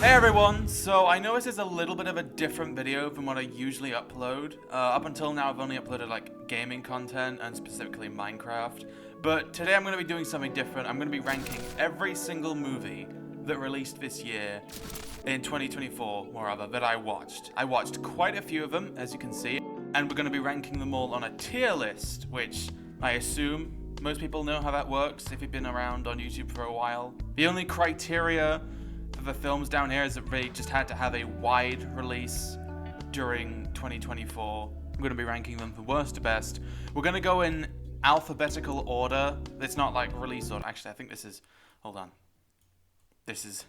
Hey everyone, so I know this is a little bit of a different video from what I usually upload. Up until now I've only uploaded like gaming content and specifically Minecraft, but today I'm going to be doing something different. I'm going to be ranking every single movie that released this year in 2024, moreover, that I watched. I watched quite a few of them, as you can see, and we're going to be ranking them all on a tier list, which I assume most people know how that works if you've been around on YouTube for a while. The only criteria for the films down here is that they just had to have a wide release during 2024. I'm going to be ranking them from worst to best. We're going to go in alphabetical order. It's not like release order. Actually, I think this is... Hold on. This is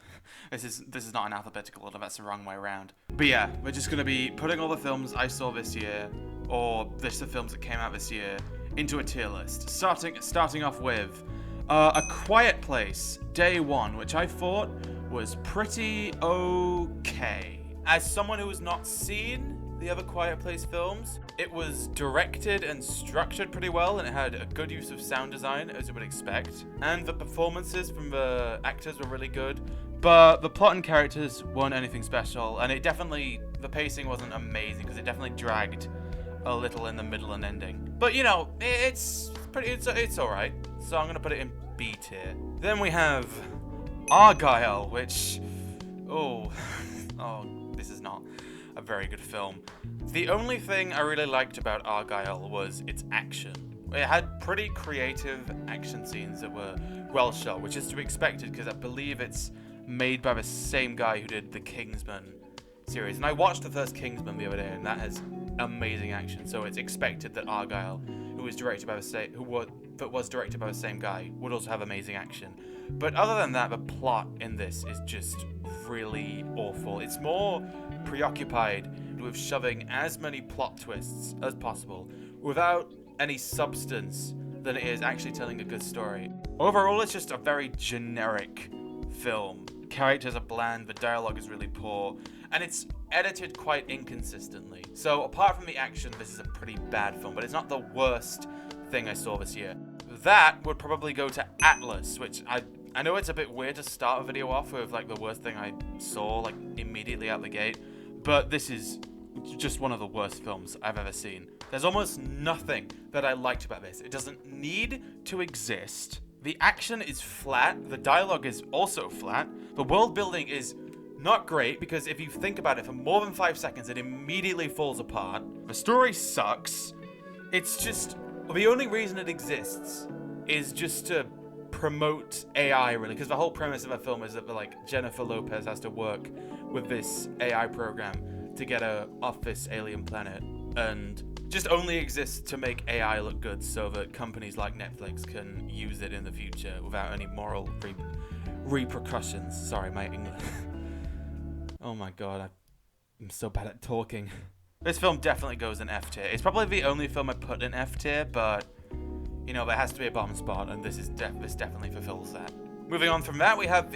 not an alphabetical order. That's the wrong way around. But yeah, we're just going to be putting all the films I saw this year, or the films that came out this year, into a tier list. Starting off with A Quiet Place, Day 1, which I thought was pretty okay. As someone who has not seen the other Quiet Place films, it was directed and structured pretty well, and it had a good use of sound design, as you would expect. And the performances from the actors were really good, but the plot and characters weren't anything special, and the pacing wasn't amazing, because it definitely dragged a little in the middle and ending. But you know, it's alright, so I'm gonna put it in B tier. Then we have Argylle, which, this is not a very good film. The only thing I really liked about Argylle was its action. It had pretty creative action scenes that were well shot, which is to be expected because I believe it's made by the same guy who did the Kingsman series. And I watched the first Kingsman the other day, and that has amazing action. So it's expected that Argylle, who was directed by the same guy, would also have amazing action. But other than that, the plot in this is just really awful. It's more preoccupied with shoving as many plot twists as possible without any substance than it is actually telling a good story. Overall, it's just a very generic film. Characters are bland, the dialogue is really poor, and it's edited quite inconsistently. So apart from the action, this is a pretty bad film, but it's not the worst thing I saw this year. That would probably go to Atlas, which I know it's a bit weird to start a video off with like the worst thing I saw like immediately out the gate, but this is just one of the worst films I've ever seen. There's almost nothing that I liked about this. It doesn't need to exist. The action is flat, the dialogue is also flat, the world building is not great because if you think about it for more than 5 seconds, it immediately falls apart. The story sucks. It's just, the only reason it exists is just to promote AI, really, because the whole premise of the film is that Jennifer Lopez has to work with this AI program to get her off this alien planet, and just only exists to make AI look good so that companies like Netflix can use it in the future without any moral repercussions. Sorry, my English. Oh my god, I'm so bad at talking. This film definitely goes in F tier. It's probably the only film I put in F tier, but you know, there has to be a bottom spot, and this definitely fulfills that. Moving on from that, we have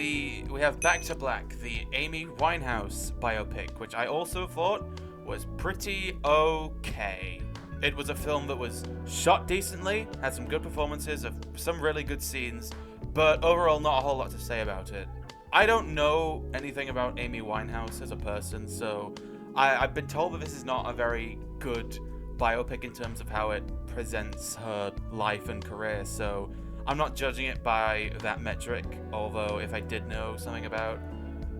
Back to Black, the Amy Winehouse biopic, which I also thought was pretty okay. It was a film that was shot decently, had some good performances, some really good scenes, but overall not a whole lot to say about it. I don't know anything about Amy Winehouse as a person, so I've been told that this is not a very good biopic in terms of how it presents her life and career, so I'm not judging it by that metric, although if I did know something about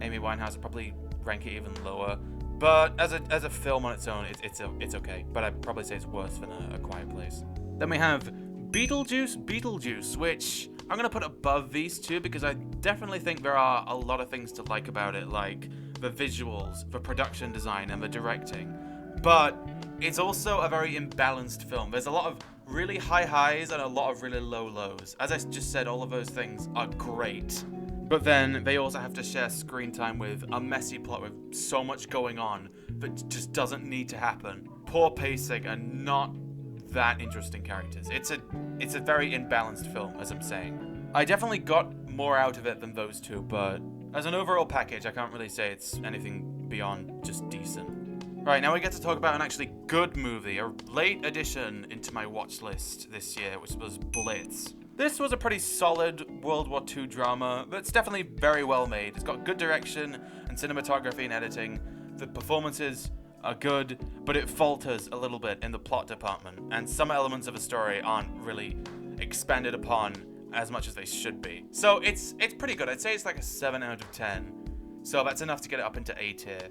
Amy Winehouse, I'd probably rank it even lower. But as a film on its own, it's okay, but I'd probably say it's worse than A Quiet Place. Then we have Beetlejuice, which I'm going to put above these two because I definitely think there are a lot of things to like about it, like the visuals, the production design, and the directing. But it's also a very imbalanced film. There's a lot of really high highs and a lot of really low lows. As I just said, all of those things are great. But then they also have to share screen time with a messy plot with so much going on that just doesn't need to happen. Poor pacing and not that interesting characters. It's a very imbalanced film, as I'm saying. I definitely got more out of it than those two, but as an overall package, I can't really say it's anything beyond just decent. Right, now we get to talk about an actually good movie, a late addition into my watch list this year, which was Blitz. This was a pretty solid World War II drama that's definitely very well made. It's got good direction and and cinematography and editing. The performances are good, but it falters a little bit in the plot department, and some elements of a story aren't really expanded upon as much as they should be. So it's pretty good. I'd say it's like a 7 out of 10. So that's enough to get it up into A tier.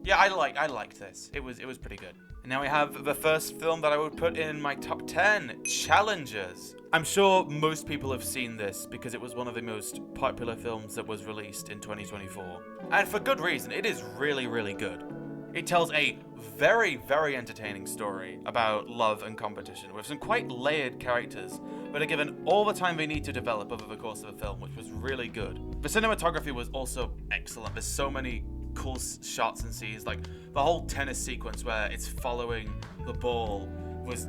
Yeah, I liked this. It was pretty good. And now we have the first film that I would put in my top 10, Challengers. I'm sure most people have seen this because it was one of the most popular films that was released in 2024. And for good reason, it is really, really good. It tells a very, very entertaining story about love and competition with some quite layered characters, but are given all the time they need to develop over the course of the film, which was really good. The cinematography was also excellent. There's so many cool shots and scenes, like the whole tennis sequence where it's following the ball was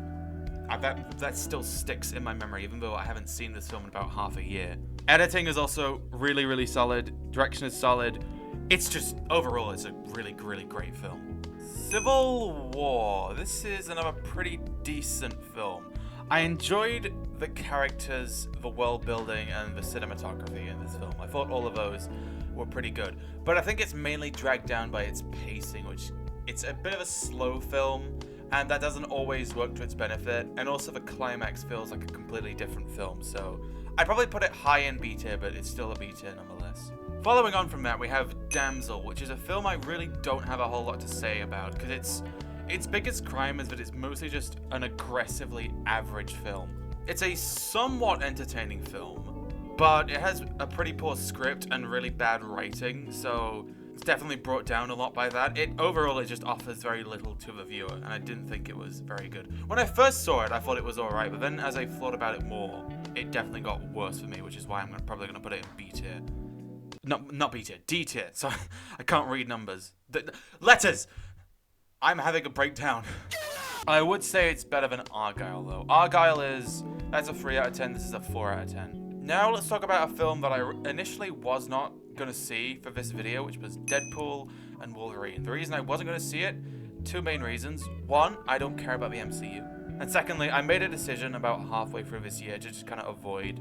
that still sticks in my memory, even though I haven't seen this film in about half a year. Editing is also really, really solid. Direction is solid. It's just, overall, it's a really, really great film. Civil War. This is another pretty decent film. I enjoyed the characters, the world building, and the cinematography in this film. I thought all of those were pretty good. But I think it's mainly dragged down by its pacing, which it's a bit of a slow film, and that doesn't always work to its benefit. And also the climax feels like a completely different film, so I'd probably put it high in B tier, but it's still a B tier nonetheless. Following on from that, we have Damsel, which is a film I really don't have a whole lot to say about, because its biggest crime is that it's mostly just an aggressively average film. It's a somewhat entertaining film, but it has a pretty poor script and really bad writing, so it's definitely brought down a lot by that. Overall, it just offers very little to the viewer, and I didn't think it was very good. When I first saw it, I thought it was alright, but then as I thought about it more, it definitely got worse for me, which is why I'm probably going to put it in B tier. Not B tier, D tier. Sorry, I can't read numbers. Letters! I'm having a breakdown. I would say it's better than Argylle, though. Argylle that's a 3 out of 10, this is a 4 out of 10. Now let's talk about a film that I initially was not going to see for this video, which was Deadpool and Wolverine. The reason I wasn't going to see it, two main reasons. One, I don't care about the MCU. And secondly, I made a decision about halfway through this year to just kind of avoid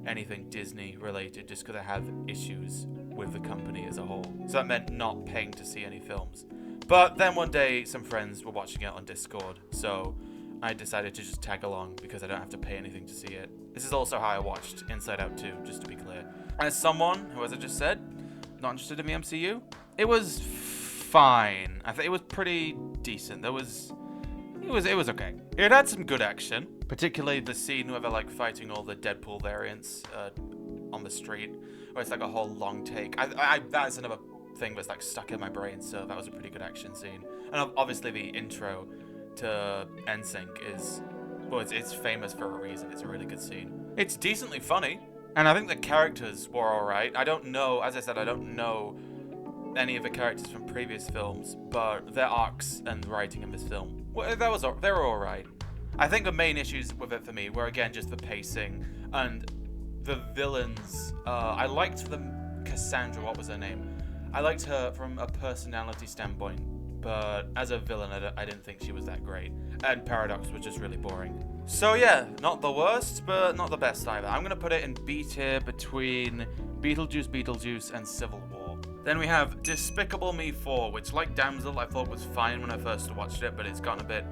anything Disney related just because I have issues with the company as a whole. So that meant not paying to see any films. But then one day some friends were watching it on Discord, so I decided to just tag along because I don't have to pay anything to see it. This is also how I watched Inside Out 2, just to be clear. As someone who, as I just said, not interested in the MCU, it was fine. I think it was pretty decent. It was okay. It had some good action, particularly the scene where they're like fighting all the Deadpool variants on the street, where it's like a whole long take. That's another thing that's like stuck in my brain, so that was a pretty good action scene. And obviously the intro to NSYNC is, well, it's famous for a reason. It's a really good scene. It's decently funny, and I think the characters were alright. I don't know, as I said, I don't know any of the characters from previous films, but their arcs and writing in this film, well, they were alright. I think the main issues with it for me were, again, just the pacing and the villains. I liked Cassandra, what was her name? I liked her from a personality standpoint, but as a villain, I didn't think she was that great. And Paradox was just really boring. So yeah, not the worst, but not the best either. I'm going to put it in B tier between Beetlejuice and Civil War. Then we have Despicable Me 4, which, like Damsel, I thought was fine when I first watched it, but it's gotten a bit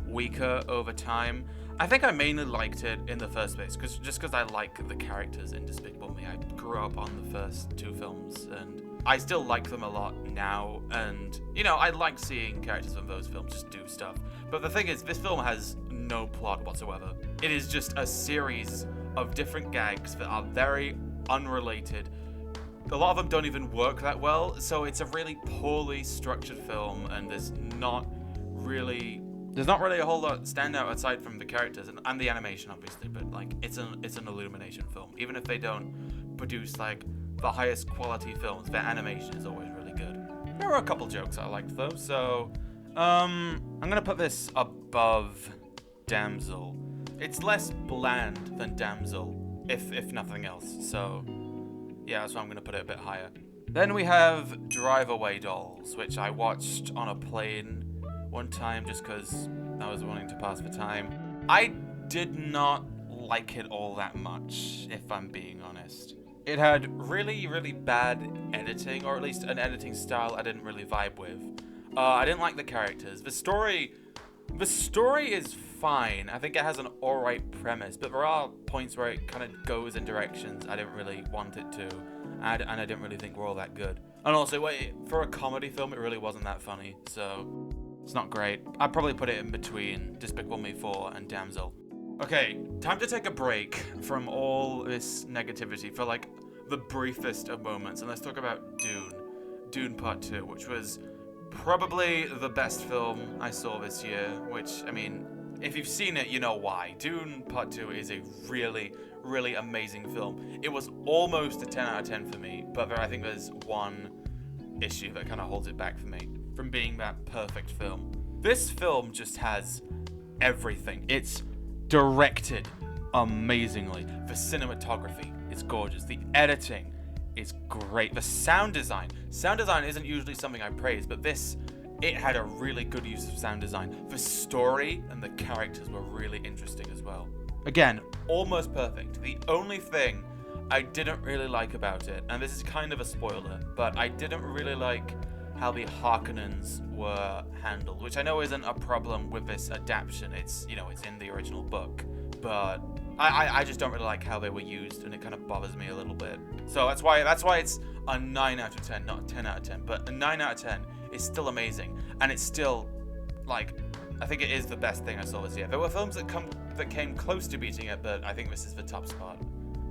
weaker over time. I think I mainly liked it in the first place, just because I like the characters in Despicable Me. I grew up on the first two films, and I still like them a lot now, and, you know, I like seeing characters from those films just do stuff. But the thing is, this film has no plot whatsoever. It is just a series of different gags that are very unrelated. A lot of them don't even work that well, so it's a really poorly structured film, and there's not really a whole lot stand out aside from the characters and the animation, obviously, but like it's an Illumination film. Even if they don't produce like the highest quality films, their animation is always really good. There were a couple jokes I liked though, so I'm gonna put this above Damsel. It's less bland than Damsel, if nothing else. So yeah, that's why I'm gonna put it a bit higher. Then we have Drive Away Dolls, which I watched on a plane one time just because I was wanting to pass the time. I did not like it all that much, if I'm being honest. It had really, really bad editing, or at least an editing style I didn't really vibe with. I didn't like the characters. The story is fine. I think it has an alright premise, but there are points where it kind of goes in directions I didn't really want it to, and I didn't really think were all that good. And also, for a comedy film, it really wasn't that funny, so it's not great. I'd probably put it in between Despicable Me 4 and Damsel. Okay, time to take a break from all this negativity for like the briefest of moments, and let's talk about Dune. Dune Part 2, which was probably the best film I saw this year, which, I mean, if you've seen it, you know why. Dune Part 2 is a really, really amazing film. It was almost a 10 out of 10 for me, but I think there's one issue that kind of holds it back for me from being that perfect film. This film just has everything. It's directed amazingly. The cinematography is gorgeous. The editing is great. The sound design isn't usually something I praise, but it had a really good use of sound design. The story and the characters were really interesting as well. Again, almost perfect. The only thing I didn't really like about it, and this is kind of a spoiler, but I didn't really like how the Harkonnens were handled, which I know isn't a problem with this adaptation. It's, it's in the original book, but I just don't really like how they were used, and it kind of bothers me a little bit. So that's why it's a 9 out of 10, not a 10 out of 10, but a 9 out of 10 is still amazing, and it's still, I think it is the best thing I saw this year. There were films that came close to beating it, but I think this is the top spot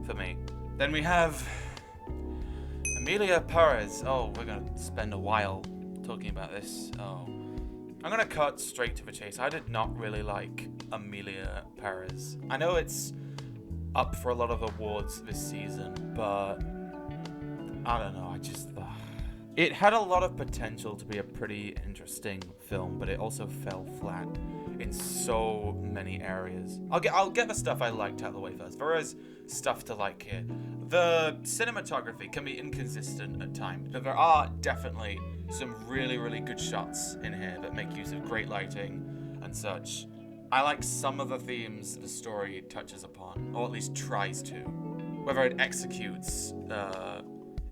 for me. Then we have Emilia Pérez. Oh, we're going to spend a while talking about this. Oh, I'm going to cut straight to the chase. I did not really like Emilia Pérez. I know it's up for a lot of awards this season, but I don't know. It had a lot of potential to be a pretty interesting film, but it also fell flat in so many areas. I'll get the stuff I liked out of the way first. There is stuff to like here. The cinematography can be inconsistent at times, but there are definitely some really, really good shots in here that make use of great lighting and such. I like some of the themes the story touches upon, or at least tries to. Whether it executes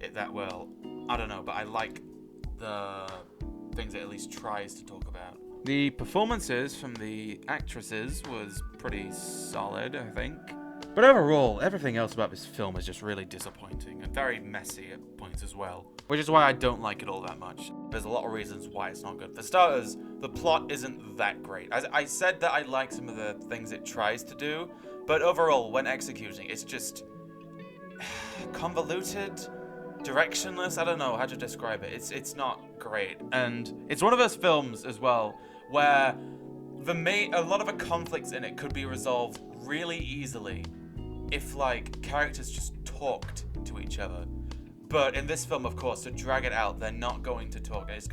it that well, I don't know, but I like the things it at least tries to talk about. The performances from the actresses was pretty solid, I think. But overall, everything else about this film is just really disappointing and very messy at points as well. Which is why I don't like it all that much. There's a lot of reasons why it's not good. For starters, the plot isn't that great. I said that I like some of the things it tries to do, but overall, when executing, it's just convoluted, directionless. I don't know how to describe it. It's not great. And it's one of those films as well where a lot of the conflicts in it could be resolved really easily if characters just talked to each other. But in this film, of course, to drag it out, they're not going to talk. It's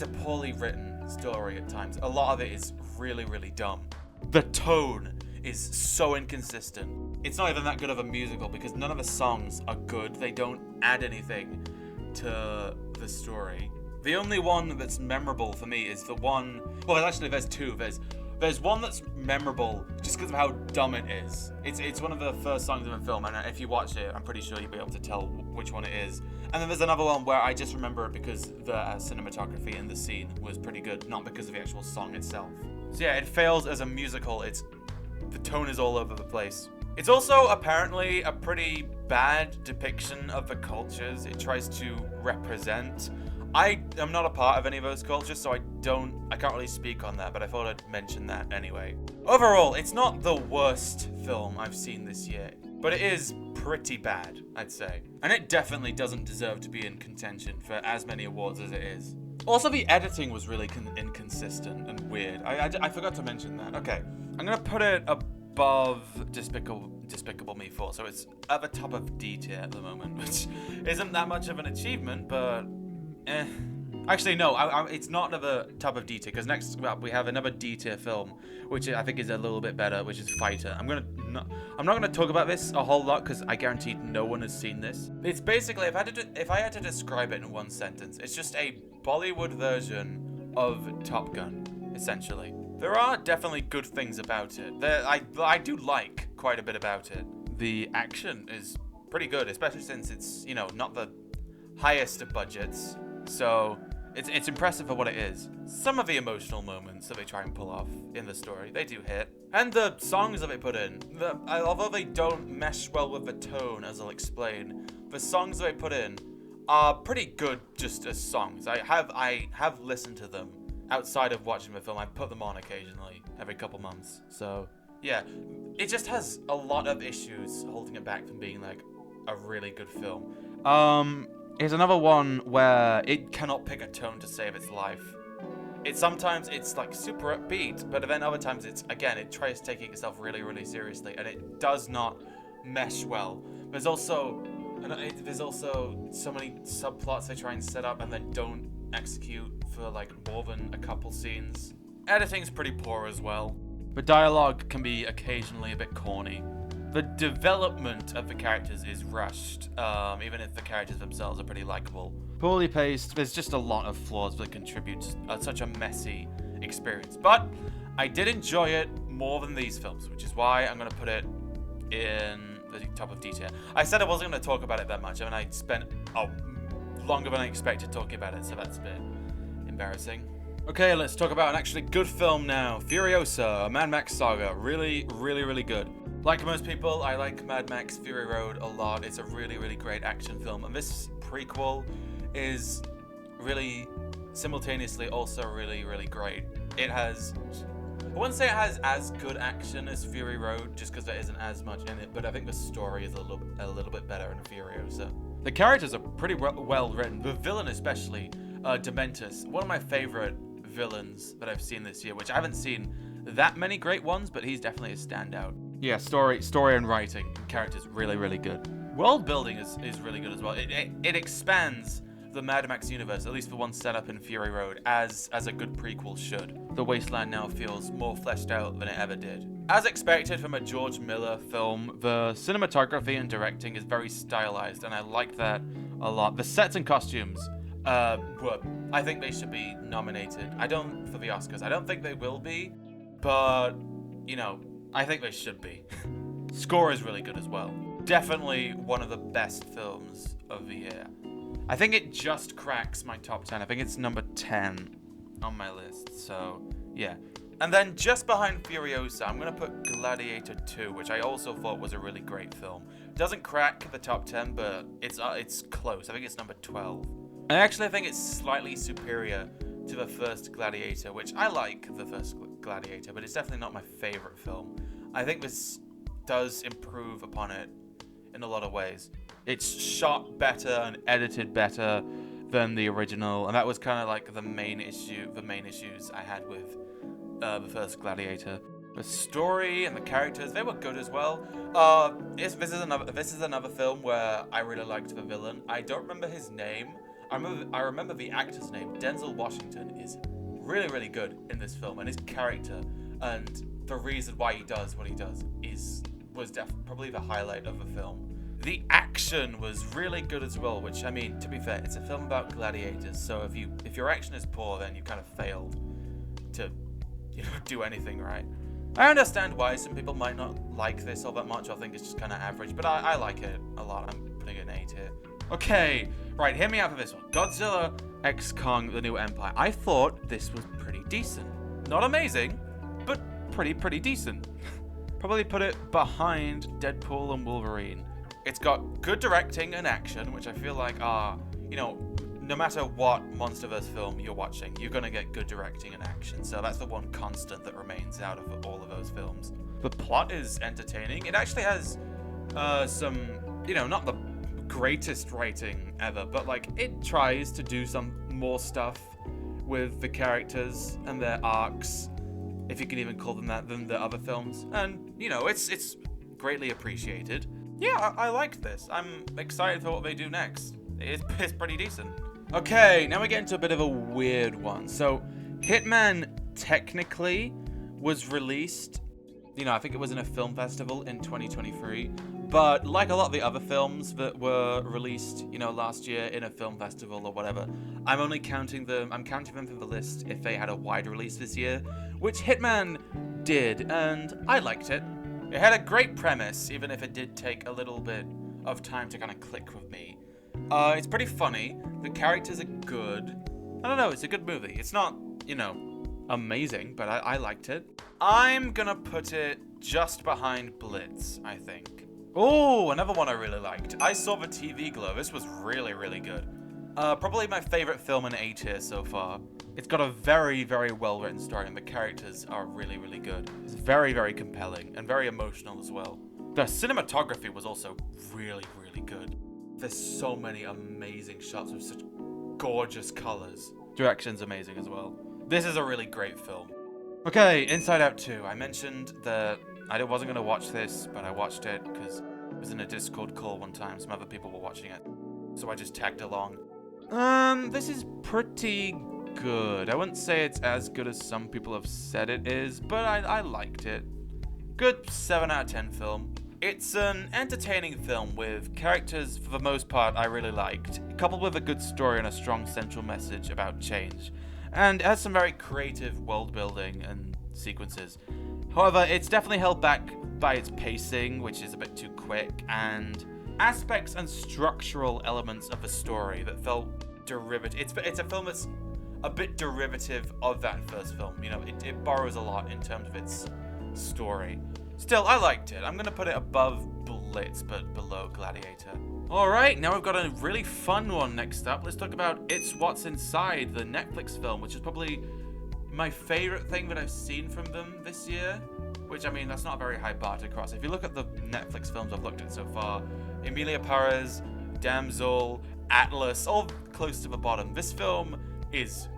a poorly written story at times. A lot of it is really, really dumb. The tone is so inconsistent. It's not even that good of a musical because none of the songs are good. They don't add anything to the story. The only one that's memorable for me is the one... Well, actually, there's two. There's one that's memorable just because of how dumb it is. It's one of the first songs in the film, and if you watch it, I'm pretty sure you'll be able to tell which one it is. And then there's another one where I just remember it because the cinematography in the scene was pretty good, not because of the actual song itself. So yeah, it fails as a musical. The tone is all over the place. It's also apparently a pretty bad depiction of the cultures it tries to represent. I am not a part of any of those cultures, so I can't really speak on that, but I thought I'd mention that anyway. Overall, it's not the worst film I've seen this year, but it is pretty bad, I'd say. And it definitely doesn't deserve to be in contention for as many awards as it is. Also, the editing was really inconsistent and weird. I forgot to mention that. Okay, I'm gonna put it above Despicable Me 4, so it's at the top of D tier at the moment, which isn't that much of an achievement, but Actually, no, it's not at the top of D tier, because next up we have another D tier film, which I think is a little bit better, which is Fighter. I'm not gonna talk about this a whole lot, because I guarantee no one has seen this. It's basically, if I had to describe it in one sentence, it's just a Bollywood version of Top Gun, essentially. There are definitely good things about it. I do like quite a bit about it. The action is pretty good, especially since it's, you know, not the highest of budgets. So it's impressive for what it is. Some of the emotional moments that they try and pull off in the story, they do hit. And the songs that they put in, although they don't mesh well with the tone, as I'll explain, the songs that they put in are pretty good just as songs. I have listened to them outside of watching the film. I put them on occasionally, every couple months. So, yeah. It just has a lot of issues holding it back from being, like, a really good film. Here's another one where it cannot pick a tone to save its life. Sometimes it's like super upbeat, but then other times it tries taking itself really, really seriously, and it does not mesh well. There's also so many subplots they try and set up and then don't execute for like more than a couple scenes. Editing's pretty poor as well. The dialogue can be occasionally a bit corny. The development of the characters is rushed, even if the characters themselves are pretty likable. Poorly paced, there's just a lot of flaws that contribute to such a messy experience. But I did enjoy it more than these films, which is why I'm going to put it in the top of D tier. I said I wasn't going to talk about it that much, and I spent longer than I expected talking about it, so that's a bit embarrassing. Okay, let's talk about an actually good film now. Furiosa, a Mad Max Saga. Really, really, really good. Like most people, I like Mad Max Fury Road a lot. It's a really, really great action film. And this prequel is really, simultaneously also really, really great. It has, I wouldn't say it has as good action as Fury Road, just because there isn't as much in it, but I think the story is a little bit better in Furiosa. The characters are pretty well written. The villain especially, Dementus, one of my favorite villains that I've seen this year, which I haven't seen that many great ones, but he's definitely a standout. Yeah, story and writing, characters really, really good. World building is really good as well. It expands the Mad Max universe, at least the one set up in Fury Road, as a good prequel should. The wasteland now feels more fleshed out than it ever did. As expected from a George Miller film, the cinematography and directing is very stylized, and I like that a lot. The sets and costumes, I think they should be nominated. For the Oscars. I don't think they will be, but, you know, I think they should be. Score is really good as well. Definitely one of the best films of the year. I think it just cracks my top 10. I think it's number 10 on my list, so yeah. And then just behind Furiosa, I'm going to put Gladiator II, which I also thought was a really great film. It doesn't crack the top 10, but it's close. I think it's number 12. I actually think it's slightly superior to the first Gladiator, which I like the first Gladiator, but it's definitely not my favorite film. I think this does improve upon it in a lot of ways. It's shot better and edited better than the original, and that was kind of like the main issues I had with the first Gladiator. The story and the characters, they were good as well. This is another film where I really liked the villain. I don't remember his name. I remember the actor's name. Denzel Washington is really, really good in this film, and his character and the reason why he does what he does was probably the highlight of the film. The action was really good as well, which, I mean, to be fair, it's a film about gladiators, so if your action is poor, then you kind of failed to, do anything right. I understand why some people might not like this all that much, or think it's just kind of average, but I like it a lot. I'm putting it an A tier. Okay, right, hear me out for this one. Godzilla x Kong: The New Empire. I thought this was pretty decent. Not amazing, but pretty decent. Probably put it behind Deadpool and Wolverine. It's got good directing and action, which I feel like are, no matter what MonsterVerse film you're watching, you're going to get good directing and action. So that's the one constant that remains out of all of those films. The plot is entertaining. It actually has some, not the greatest writing ever, but like it tries to do some more stuff with the characters and their arcs, if you can even call them that, than the other films. And, it's greatly appreciated. Yeah, I like this. I'm excited for what they do next. It's pretty decent. Okay, now we get into a bit of a weird one. So, Hitman technically was released, I think it was in a film festival in 2023. But like a lot of the other films that were released, last year in a film festival or whatever, I'm counting them from the list if they had a wide release this year, which Hitman did, and I liked it. It had a great premise, even if it did take a little bit of time to kind of click with me. It's pretty funny. The characters are good. I don't know, it's a good movie. It's not, amazing, but I liked it. I'm gonna put it just behind Blitz, I think. Oh, another one I really liked. I saw the TV Glow. This was really, really good. Probably my favorite film in A tier so far. It's got a very, very well-written story, and the characters are really, really good. It's very, very compelling, and very emotional as well. The cinematography was also really, really good. There's so many amazing shots with such gorgeous colors. Direction's amazing as well. This is a really great film. Okay, Inside Out 2. I mentioned that I wasn't going to watch this, but I watched it because it was in a Discord call one time. Some other people were watching it, so I just tagged along. This is pretty good. I wouldn't say it's as good as some people have said it is, but I liked it. Good 7 out of 10 film. It's an entertaining film with characters, for the most part, I really liked, coupled with a good story and a strong central message about change. And it has some very creative world building and sequences. However, it's definitely held back by its pacing, which is a bit too quick, and aspects and structural elements of the story that felt derivative. It's a film that's a bit derivative of that first film. It borrows a lot in terms of its story. Still, I liked it. I'm going to put it above Blitz, but below Gladiator. Alright, now we've got a really fun one next up. Let's talk about It's What's Inside, the Netflix film, which is probably my favorite thing that I've seen from them this year. Which, I mean, that's not a very high bar to cross. If you look at the Netflix films I've looked at so far, Emilia Pérez, Damsel, Atlas, all close to the bottom. This film is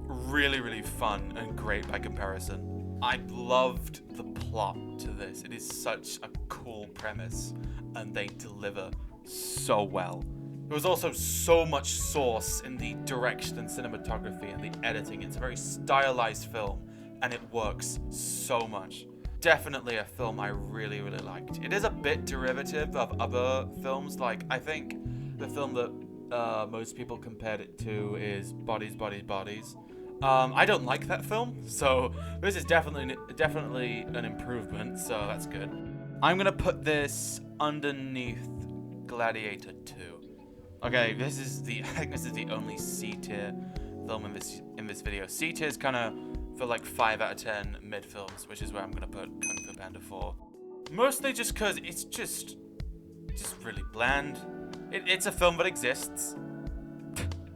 really, really fun and great by comparison. I loved the plot to this. It is such a cool premise, and they deliver so well. There was also so much source in the direction and cinematography and the editing. It's a very stylized film, and it works so much. Definitely a film I really, really liked. It is a bit derivative of other films. Like, I think the film that most people compared it to is Bodies, Bodies, Bodies. I don't like that film, so this is definitely an improvement, so that's good. I'm gonna put this underneath Gladiator 2. Okay, I think this is the only C tier film in this video. C tier is kind of for like 5 out of 10 mid films, which is where I'm gonna put Kung Fu Panda 4. Mostly just because it's just really bland. It's a film that exists.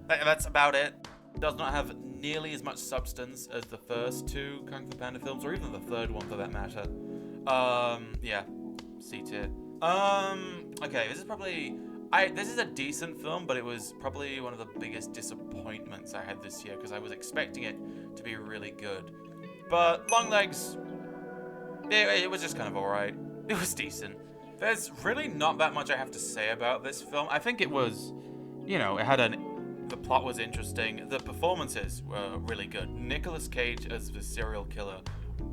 That's about it. Does not have nearly as much substance as the first 2 Kung Fu Panda films, or even the third one for that matter. Yeah, C tier. Okay, this is a decent film, but it was probably one of the biggest disappointments I had this year, because I was expecting it to be really good. But Longlegs, it was just kind of alright. It was decent. There's really not that much I have to say about this film. I think it was, the plot was interesting. The performances were really good. Nicolas Cage as the serial killer.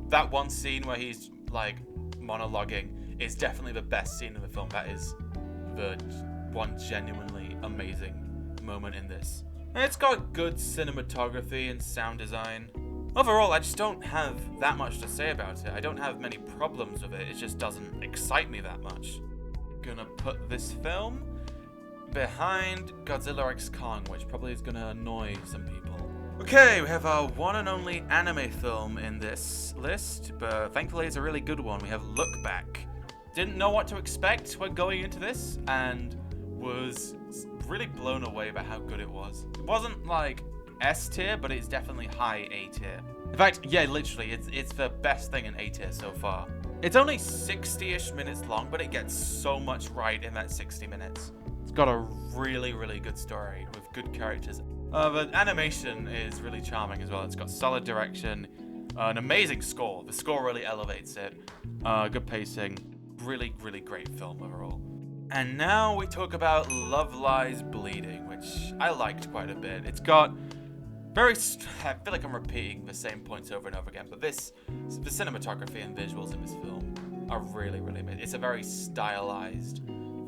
That one scene where he's, monologuing is definitely the best scene in the film. That is the one genuinely amazing moment in this. And it's got good cinematography and sound design. Overall, I just don't have that much to say about it. I don't have many problems with it. It just doesn't excite me that much. Gonna put this film behind Godzilla x Kong, which probably is gonna annoy some people. Okay, we have our one and only anime film in this list, but thankfully it's a really good one. We have Look Back. Didn't know what to expect when going into this, and was really blown away by how good it was. It wasn't S tier, but it's definitely high A tier. In fact, yeah, literally, it's the best thing in A tier so far. It's only 60-ish minutes long, but it gets so much right in that 60 minutes. It's got a really, really good story with good characters. The animation is really charming as well. It's got solid direction, an amazing score. The score really elevates it. Good pacing. Really, really great film overall. And now we talk about Love Lies Bleeding, which I liked quite a bit. It's got I feel like I'm repeating the same points over and over again, but the cinematography and visuals in this film are really, really amazing. It's a very stylized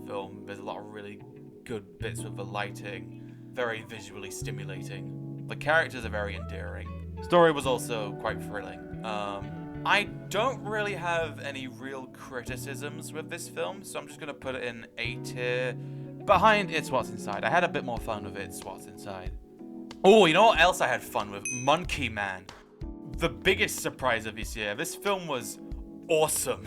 film. There's a lot of really good bits with the lighting, very visually stimulating. The characters are very endearing. Story was also quite thrilling. I don't really have any real criticisms with this film, so I'm just gonna put it in A tier. Behind It's What's Inside. I had a bit more fun with It's What's Inside. Oh, you know what else I had fun with? Monkey Man. The biggest surprise of this year. This film was awesome.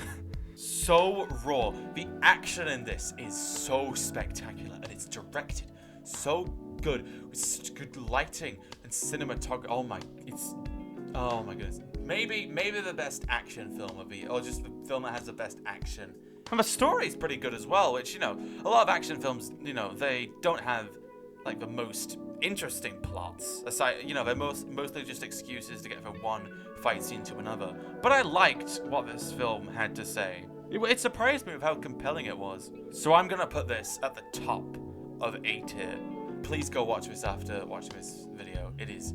So raw. The action in this is so spectacular, and it's directed so good with such good lighting and cinematography. Oh my goodness. Maybe the best action film of the year, or just the film that has the best action. And the story is pretty good as well, which, you know, a lot of action films, you know, they don't have like the most interesting plots. Aside, you know, they're mostly just excuses to get from one fight scene to another. But I liked what this film had to say. It surprised me with how compelling it was. So I'm gonna put this at the top of A tier. Please go watch this after watching this video. It is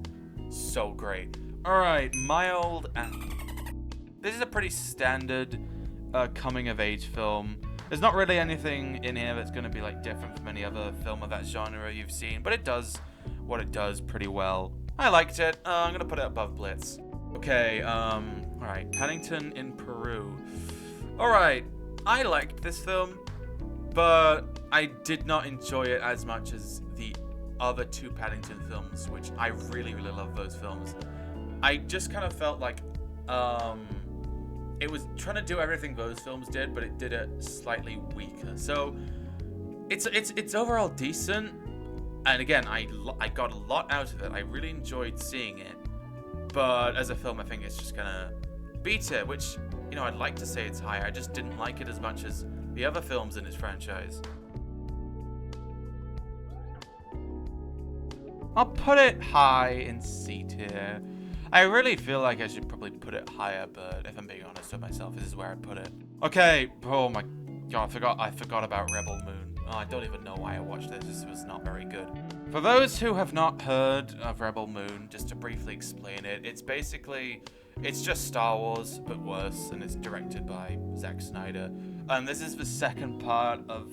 so great. Alright, mild and... This is a pretty standard coming of age film. There's not really anything in here that's gonna be like different from any other film of that genre you've seen, but it does what it does pretty well. I liked it. I'm gonna put it above Blitz. Okay, alright, Paddington in Peru. Alright, I liked this film, but I did not enjoy it as much as the other two Paddington films, which I really, really love those films. I just kind of felt like it was trying to do everything those films did, but it did it slightly weaker. So it's overall decent, and again, I got a lot out of it. I really enjoyed seeing it, but as a film, I think it's just gonna beat it, which, you know, I'd like to say it's higher. I just didn't like it as much as the other films in its franchise. I'll put it high in C tier. I really feel like I should probably put it higher, but if I'm being honest with myself, this is where I put it. Okay, oh my god, I forgot about Rebel Moon. Oh, I don't even know why I watched this. This was not very good. For those who have not heard of Rebel Moon, just to briefly explain it, it's just Star Wars, but worse, and it's directed by Zack Snyder. And this is the second part of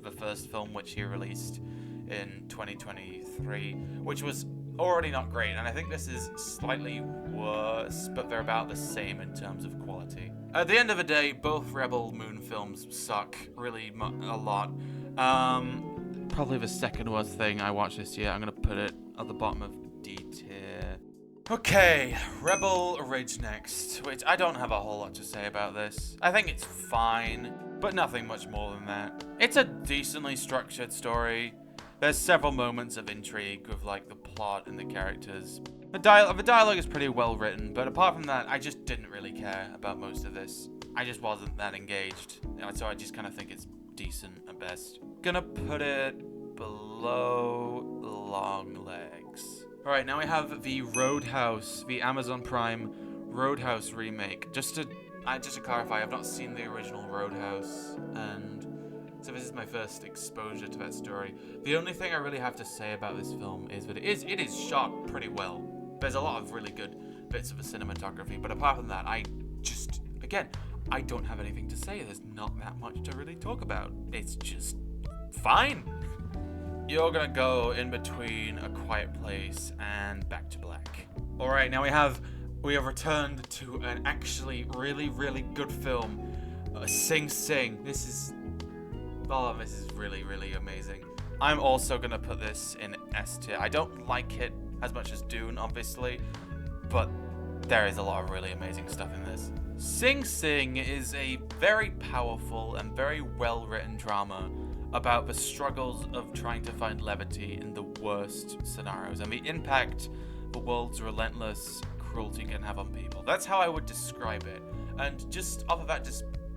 the first film, which he released in 2023, which was already not great, and I think this is slightly worse, but they're about the same in terms of quality. At the end of the day, both Rebel Moon films suck really a lot. Probably the second worst thing I watched this year. I'm gonna put it at the bottom of D tier. Okay, Rebel Ridge next, which I don't have a whole lot to say about this. I think it's fine, but nothing much more than that. It's a decently structured story. There's several moments of intrigue with like the plot and the characters. The dialogue is pretty well written, but apart from that, I just didn't really care about most of this. I just wasn't that engaged, so I just kind of think it's decent at best. Gonna put it below Longlegs. Alright, now we have the Roadhouse, the Amazon Prime Roadhouse remake. Just to clarify, I've not seen the original Roadhouse, and so this is my first exposure to that story. The only thing I really have to say about this film is that it is shot pretty well. There's a lot of really good bits of the cinematography, but apart from that, I don't have anything to say. There's not that much to really talk about. It's just fine. You're gonna go in between A Quiet Place and Back to Black. Alright, now we have returned to an actually really, really good film. Sing Sing. This is really, really amazing. I'm also gonna put this in S tier. I don't like it as much as Dune, obviously, but there is a lot of really amazing stuff in this. Sing Sing is a very powerful and very well-written drama about the struggles of trying to find levity in the worst scenarios and the impact the world's relentless cruelty can have on people. That's how I would describe it. And just off of that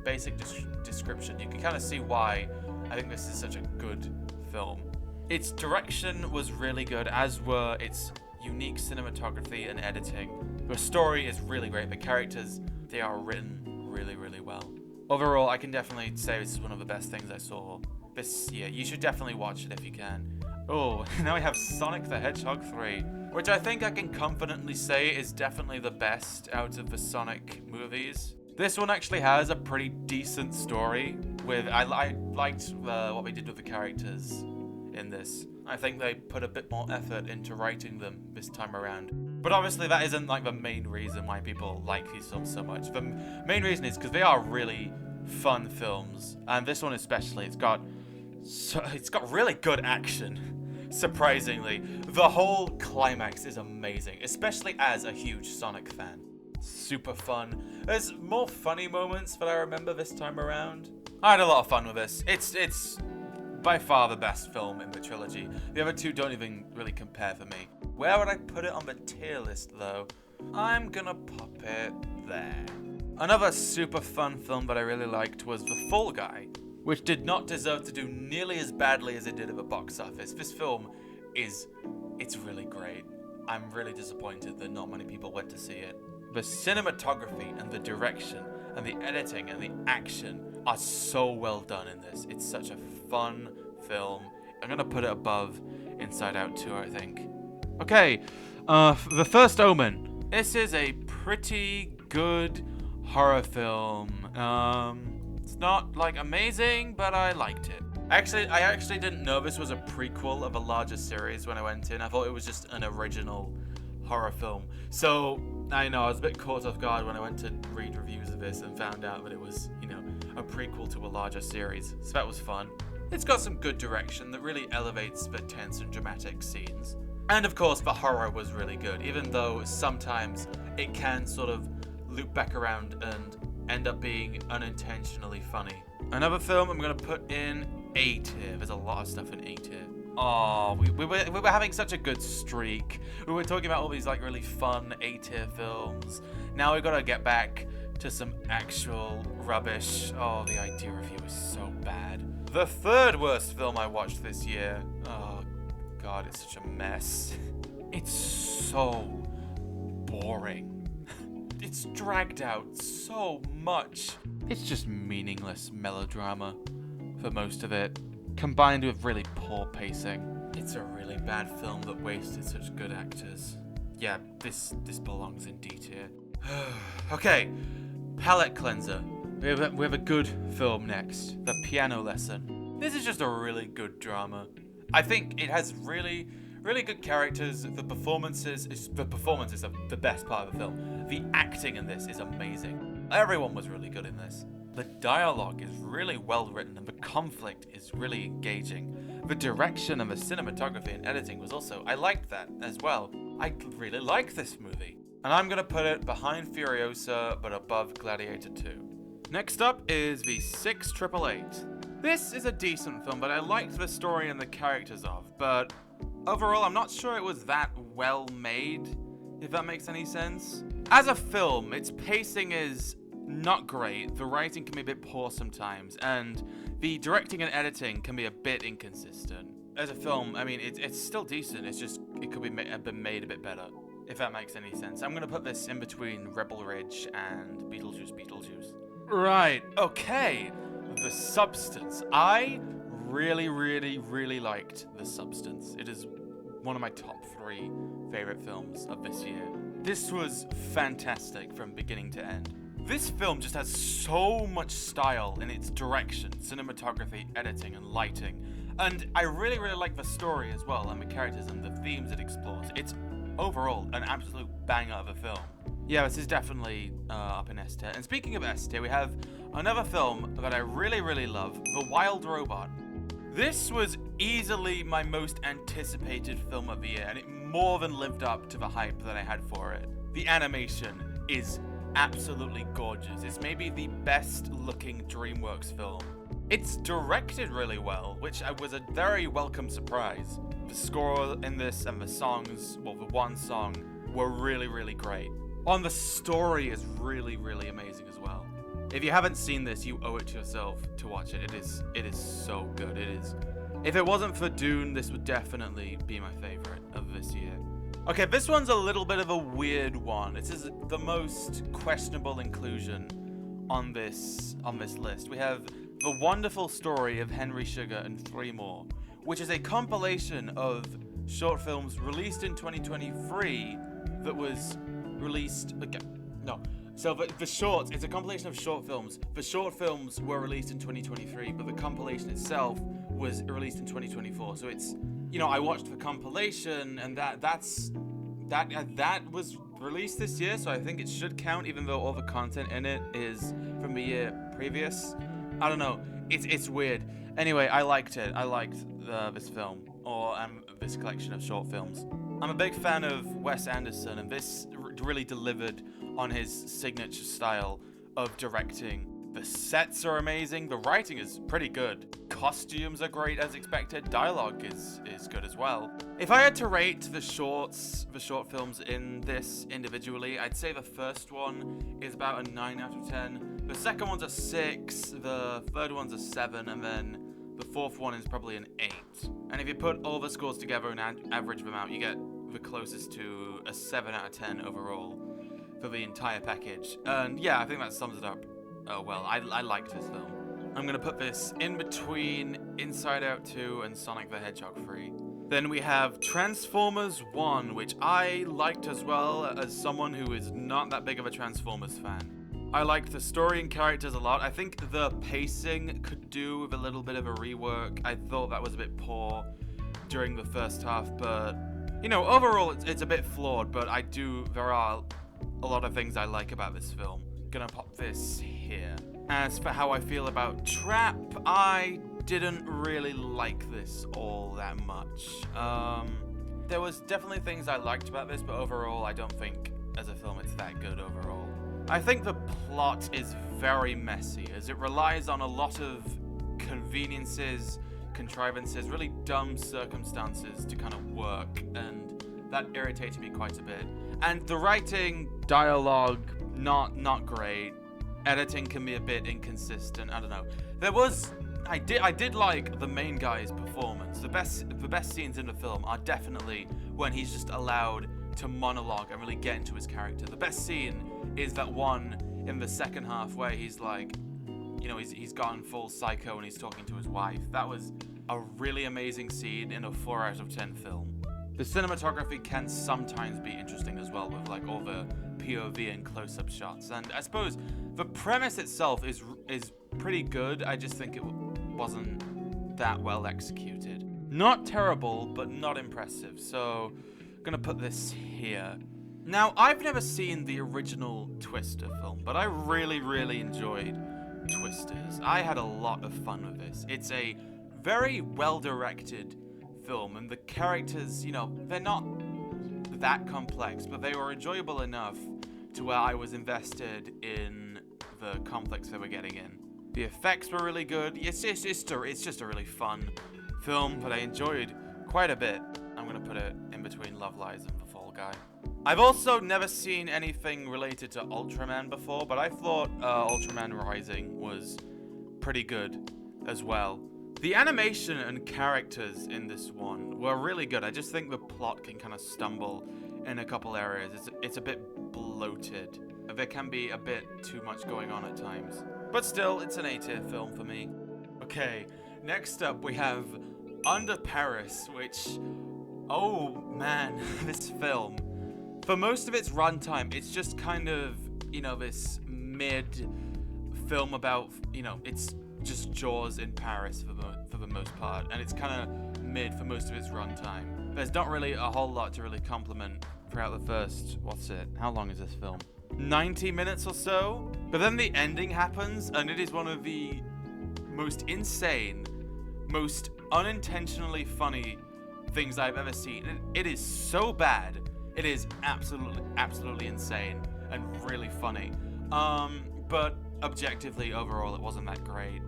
basic description, you can kind of see why I think this is such a good film. Its direction was really good, as were its unique cinematography and editing. The story is really great. The characters, they are written really, really well. Overall, I can definitely say this is one of the best things I saw this year. You should definitely watch it if you can. Oh, now we have Sonic the Hedgehog 3, which I think I can confidently say is definitely the best out of the Sonic movies. This one actually has a pretty decent story. I liked what they did with the characters in this. I think they put a bit more effort into writing them this time around. But obviously that isn't like the main reason why people like these films so much. The main reason is because they are really fun films, and this one especially, it's got really good action. Surprisingly, the whole climax is amazing, especially as a huge Sonic fan. Super fun. There's more funny moments that I remember this time around. I had a lot of fun with this. It's by far the best film in the trilogy. The other two don't even really compare for me. Where would I put it on the tier list though? I'm gonna pop it there. Another super fun film that I really liked was The Fall Guy, which did not deserve to do nearly as badly as it did at the box office. This film it's really great. I'm really disappointed that not many people went to see it. The cinematography and the direction and the editing and the action are so well done in this. It's such a fun film. I'm gonna put it above Inside Out 2, I think. Okay, The First Omen. This is a pretty good horror film. It's not like amazing, but I liked it. I actually didn't know this was a prequel of a larger series when I went in. I thought it was just an original horror film. So I know I was a bit caught off guard when I went to read reviews of this and found out that it was, a prequel to a larger series. So that was fun. It's got some good direction that really elevates the tense and dramatic scenes. And of course, the horror was really good, even though sometimes it can sort of loop back around and end up being unintentionally funny. Another film I'm going to put in A tier. There's a lot of stuff in A tier. Oh, we were having such a good streak. We were talking about all these like really fun A tier films. Now we've got to get back to some actual rubbish. Oh, the idea review is so bad. The third worst film I watched this year. Oh god, it's such a mess. It's so boring. It's dragged out so much. It's just meaningless melodrama for most of it, combined with really poor pacing. It's a really bad film that wasted such good actors. Yeah, this belongs in D tier. Okay, palette cleanser. We have a good film next. The Piano Lesson. This is just a really good drama. I think it has really good characters. The performances are the best part of the film. The acting in this is amazing. Everyone was really good in this. The dialogue is really well written and the conflict is really engaging. The direction and the cinematography and editing was also, I liked that as well. I really like this movie. And I'm gonna put it behind Furiosa but above Gladiator 2. Next up is the 6888. This is a decent film, but I liked the story and the characters of, but overall I'm not sure it was that well made, if that makes any sense. As a film, its pacing is not great, the writing can be a bit poor sometimes, and the directing and editing can be a bit inconsistent. As a film, I mean, it's still decent, it's just, it could have been made a bit better, if that makes any sense. I'm gonna put this in between Rebel Ridge and Beetlejuice Beetlejuice. Right, okay. The Substance. I really liked The Substance. It is one of my top 3 favorite films of this year. This was fantastic from beginning to end. This film just has so much style in its direction, cinematography, editing, and lighting. And I really like the story as well, and the characters and the themes it explores. It's overall an absolute banger of a film. Yeah, this is definitely up in S tier. And speaking of S tier, we have another film that I really love, The Wild Robot. This was easily my most anticipated film of the year, and it more than lived up to the hype that I had for it. The animation is absolutely gorgeous. It's maybe the best looking DreamWorks film. It's directed really well, which was a very welcome surprise. The score in this and the songs, well, the one song, were really great. And the story is really amazing as well. If you haven't seen this, you owe it to yourself to watch it. It is so good. It is. If it wasn't for Dune, this would definitely be my favorite of this year. Okay, this one's a little bit of a weird one. This is the most questionable inclusion on this list. We have The Wonderful Story of Henry Sugar and Three More, which is a compilation of short films released in 2023 that was released So the shorts, it's a compilation of short films. The short films were released in 2023, but the compilation itself was released in 2024. So it's I watched the compilation, and that was released this year, so I think it should count, even though all the content in it is from the year previous. I don't know. It's weird. Anyway, I liked it. I liked this film, or this collection of short films. I'm a big fan of Wes Anderson, and this really delivered on his signature style of directing. The sets are amazing. The writing is pretty good. Costumes are great as expected. Dialogue is good as well. If I had to rate the short films in this individually, I'd say the first one is about a 9 out of 10. The second one's a 6. The third one's a 7, and then the fourth one is probably an 8. And if you put all the scores together and average them out, you get the closest to a 7 out of 10 overall for the entire package. And yeah, I think that sums it up. Oh well, I liked this film. I'm gonna put this in between Inside Out 2 and Sonic the Hedgehog 3. Then we have Transformers 1, which I liked as well as someone who is not that big of a Transformers fan. I liked the story and characters a lot. I think the pacing could do with a little bit of a rework. I thought that was a bit poor during the first half, but overall it's a bit flawed, but there are a lot of things I like about this film. Gonna pop this here. As for how I feel about Trap, I didn't really like this all that much. There was definitely things I liked about this, but overall I don't think as a film it's that good overall. I think the plot is very messy, as it relies on a lot of conveniences, contrivances, really dumb circumstances to kind of work, and that irritated me quite a bit. And the writing, dialogue, not great. Editing can be a bit inconsistent. I don't know. I did like the main guy's performance. The best scenes in the film are definitely when he's just allowed to monologue and really get into his character. The best scene is that one in the second half where he's like, he's gone full psycho and he's talking to his wife. That was a really amazing scene in a 4 out of 10 film. The cinematography can sometimes be interesting as well, with like all the POV and close-up shots. And I suppose the premise itself is pretty good. I just think it wasn't that well executed. Not terrible, but not impressive. So, gonna put this here. Now, I've never seen the original Twister film, but I really, really enjoyed Twisters. I had a lot of fun with this. It's a very well-directed film, and the characters, they're not that complex, but they were enjoyable enough to where I was invested in the conflicts they were getting in. The effects were really good. It's just a really fun film that I enjoyed quite a bit. I'm gonna put it in between Love Lies and The Fall Guy. I've also never seen anything related to Ultraman before, but I thought Ultraman Rising was pretty good as well. The animation and characters in this one were really good. I just think the plot can kind of stumble in a couple areas. It's a bit bloated. There can be a bit too much going on at times. But still, it's an A-tier film for me. Okay, next up we have Under Paris, which, oh man, this film. For most of its runtime, it's just kind of, this mid film about, it's just Jaws in Paris for the most part, and it's kind of mid for most of its runtime. There's not really a whole lot to really compliment throughout the first, how long is this film? 90 minutes or so? But then the ending happens, and it is one of the most insane, most unintentionally funny things I've ever seen. It is so bad. It is absolutely insane and really funny. But objectively, overall, it wasn't that great.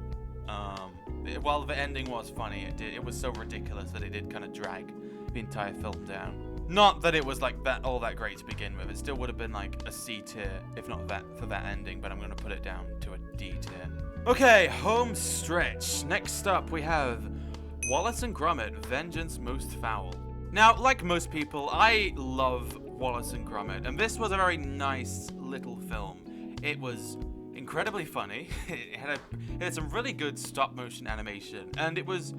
While the ending was funny, it was so ridiculous that it did kind of drag the entire film down. Not that it was like all that great to begin with. It still would have been like a C tier, if not that for that ending, but I'm going to put it down to a D tier. Okay, home stretch. Next up, we have Wallace and Gromit, Vengeance Most Fowl. Now, like most people, I love Wallace and Gromit, and this was a very nice little film. It was incredibly funny. It had some really good stop-motion animation, and it was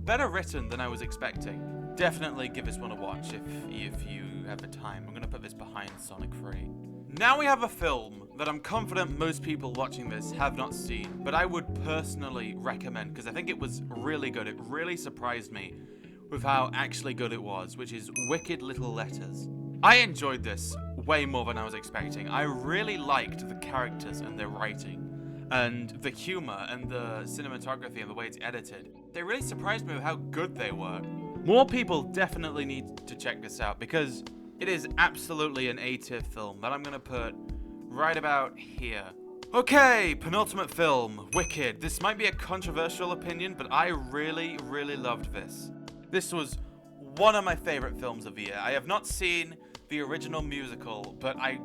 better written than I was expecting. Definitely give this one a watch if you have the time. I'm going to put this behind Sonic 3. Now we have a film that I'm confident most people watching this have not seen, but I would personally recommend, because I think it was really good. It really surprised me with how actually good it was, which is Wicked Little Letters. I enjoyed this way more than I was expecting. I really liked the characters and their writing, and the humor and the cinematography and the way it's edited. They really surprised me with how good they were. More people definitely need to check this out because it is absolutely an A-tier film that I'm gonna put right about here. Okay, penultimate film, Wicked. This might be a controversial opinion, but I really, really loved this. This was one of my favorite films of the year. I have not seen the original musical, but I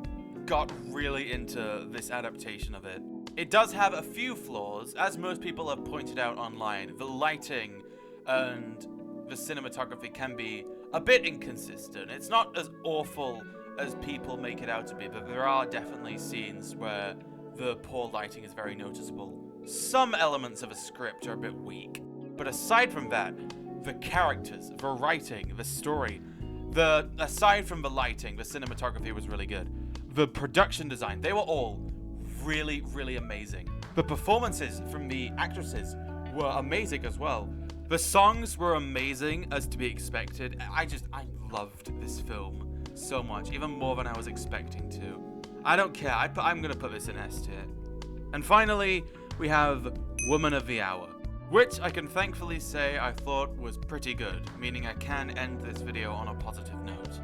got really into this adaptation of it. It does have a few flaws, as most people have pointed out online. The lighting and the cinematography can be a bit inconsistent. It's not as awful as people make it out to be, but there are definitely scenes where the poor lighting is very noticeable. Some elements of a script are a bit weak, but aside from that, the characters, the writing, the story, aside from the lighting, the cinematography was really good. The production design, they were all really, really amazing. The performances from the actresses were amazing as well. The songs were amazing, as to be expected. I loved this film so much, even more than I was expecting to. I don't care, I'm gonna put this in S tier. And finally, we have Woman of the Hour, which I can thankfully say I thought was pretty good, meaning I can end this video on a positive note.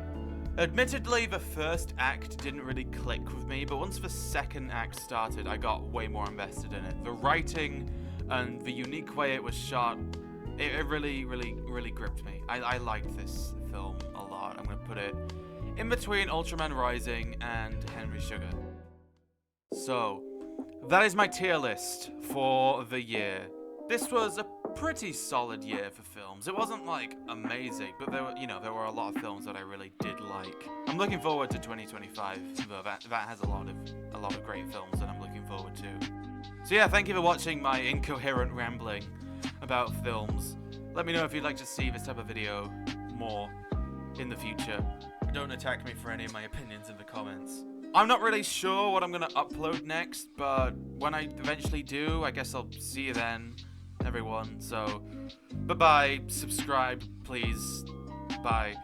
Admittedly, the first act didn't really click with me, but once the second act started, I got way more invested in it. The writing and the unique way it was shot, it really, really, really gripped me. I liked this film a lot. I'm gonna put it in between Ultraman Rising and Henry Sugar. So, that is my tier list for the year. This was a pretty solid year for films. It wasn't like amazing, but there were a lot of films that I really did like. I'm looking forward to 2025, though. That has a lot of great films that I'm looking forward to. So yeah, thank you for watching my incoherent rambling about films. Let me know if you'd like to see this type of video more in the future. Don't attack me for any of my opinions in the comments. I'm not really sure what I'm gonna upload next, but when I eventually do, I guess I'll see you then, everyone. So, bye-bye, subscribe, please, bye.